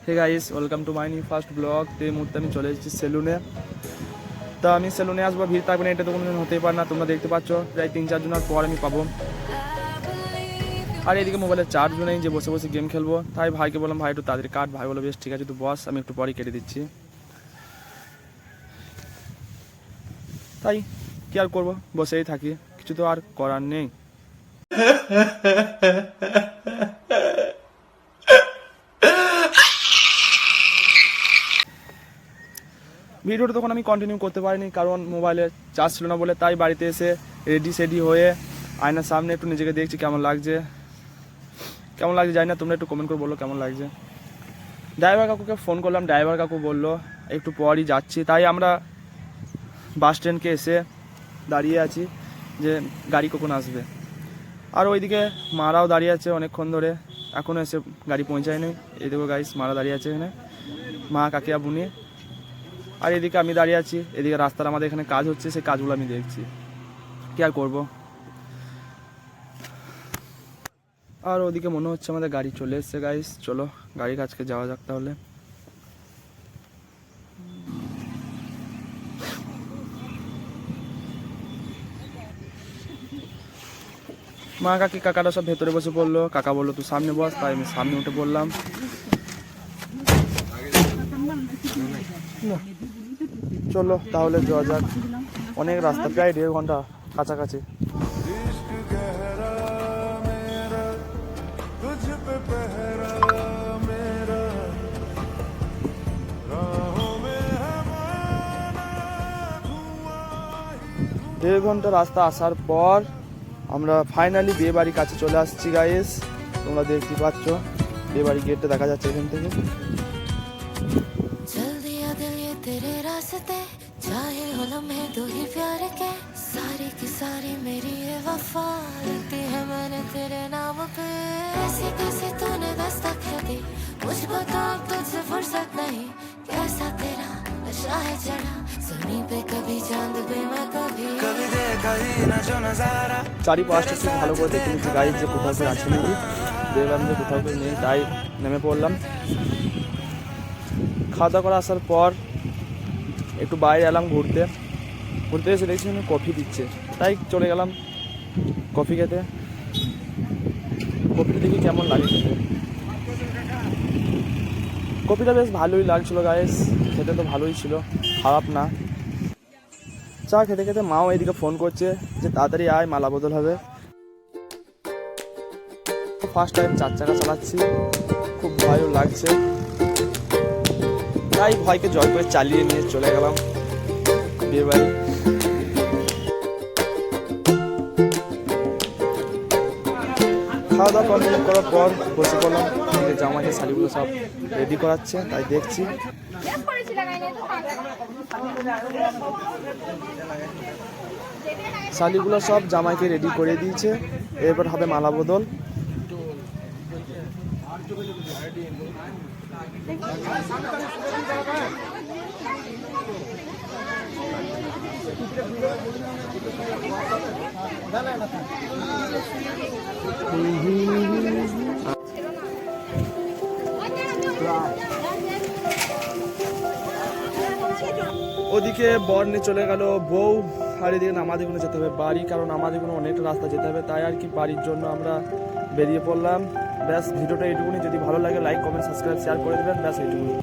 Hey guys, welcome to my new first blog. তো এই মুহূর্তে আমি চলে এসেছি সেলুনে। তা আমি সেলুনে আসবো, ভিড় থাকবে না এটা তো কোনোদিন হতেই পারে না। তোমরা দেখতে পাচ্ছ প্রায় 3-4 জনের পর আমি পাবো। আর এদিকে মোবাইলে চার্জও নেই যে বসে বসে গেম খেলবো। তাই ভাইকে বললাম, ভাই একটু তাড়াতাড়ি কাট। ভাই বলো বেশ ঠিক আছে, তুই বস, আমি একটু পরই কেটে দিচ্ছি। তাই কি আর করবো, বসেই থাকি, কিছু তো আর করার নেই। ভিডিওটা তখন আমি কন্টিনিউ করতে পারিনি, কারণ মোবাইলে চার্জ ছিল না বলে। তাই বাড়িতে এসে রেডি হয়ে আয়নার সামনে একটু নিজেকে দেখছি কেমন লাগছে জানি না। তোমরা একটু কমেন্ট করে বলো কেমন লাগছে। ড্রাইভার কাকুকে ফোন করলাম, ড্রাইভার কাকু বললো একটু পরই যাচ্ছি। তাই আমরা বাস স্ট্যান্ডকে এসে দাঁড়িয়ে আছি যে গাড়ি কখন আসবে। আর ওইদিকে মারাও দাঁড়িয়ে আছে অনেকক্ষণ ধরে, এখনও এসে গাড়ি পৌঁছায়নি। এদিকেও গাইস মারা দাঁড়িয়ে আছে এখানে, মা কাকিয়া বুনি। আর এদিকে আমি দাঁড়িয়ে আছি, এদিকে রাস্তার আমাদের এখানে কাজ হচ্ছে, সেই কাজগুলো আমি দেখছি, কি আর করবো। আর ওদিকে মনে হচ্ছে আমাদের গাড়ি চলে এসছে গাইস। চলো গাড়ির কাছকে যাওয়া যাক তাহলে। মা কাকি কাকারা সব ভেতরে বসে পড়লো। কাকা বললো তুই সামনে বস, তাই আমি সামনে উঠে পড়লাম। চলো তাহলে যাওয়া যাক, অনেক রাস্তা, প্রায় 1.5 ঘন্টা কাছাকাছি। দেড় ঘন্টা রাস্তা আসার পর আমরা ফাইনালি বিয়ে বাড়ির কাছে চলে আসছি গাইস। তোমরা দেখতে পাচ্ছ বিয়ে বাড়ি গেটটা দেখা যাচ্ছে এখান থেকে। চারিপাশটা খুব ভালো করে দেখে নিচ্ছি গাইস, যে কোথাও করে আছে নাকি। দেখলাম যে কোথাও করে নেই, তাই নেমে পড়লাম। খাওয়া দাওয়া করে আসার পর একটু বাইরে এলাম ঘুরতে এসে দেখছি কফি দিচ্ছে, তাই চলে গেলাম কফি খেতে। কফিটা দেখি কেমন লাগে খেতে। কফিটা বেশ ভালোই লাগছিলো গাইস, খেতে তো ভালোই ছিল, খারাপ না। চা খেতে খেতে মাও এইদিকে ফোন করছে যে তাড়াতাড়ি আয়, মালা বদল হবে। ফার্স্ট টাইম 4 চাকা চালাচ্ছি, খুব ভয়ও লাগছে, তাই ভয়কে জয় করে চালিয়ে নিয়ে চলে গেলাম বিয়ে বাড়ি। খাওয়া দাওয়া কমপ্লিট করার পর বসে পড়লাম। জামাইকে শাড়িগুলো সব রেডি করাচ্ছে, তাই দেখছি। শাড়িগুলো সব জামাইকে রেডি করে দিয়েছে, এরপর হবে মালা বদল। ওদিকে বর নিয়ে চলে গেল বউ, আর এদিকে আমাদের কোনো যেতে হবে বাড়ি, কারণ আমাদের কোনো অনেকটা রাস্তা যেতে হবে। তাই আর কি বাড়ির জন্য আমরা বেরিয়ে পড়লাম। ব্যাস ভিডিওটা এইটুকুনি। যদি ভালো লাগে লাইক কমেন্ট সাবস্ক্রাইব শেয়ার করে দেবেন, ব্যাস এইটুকুনি।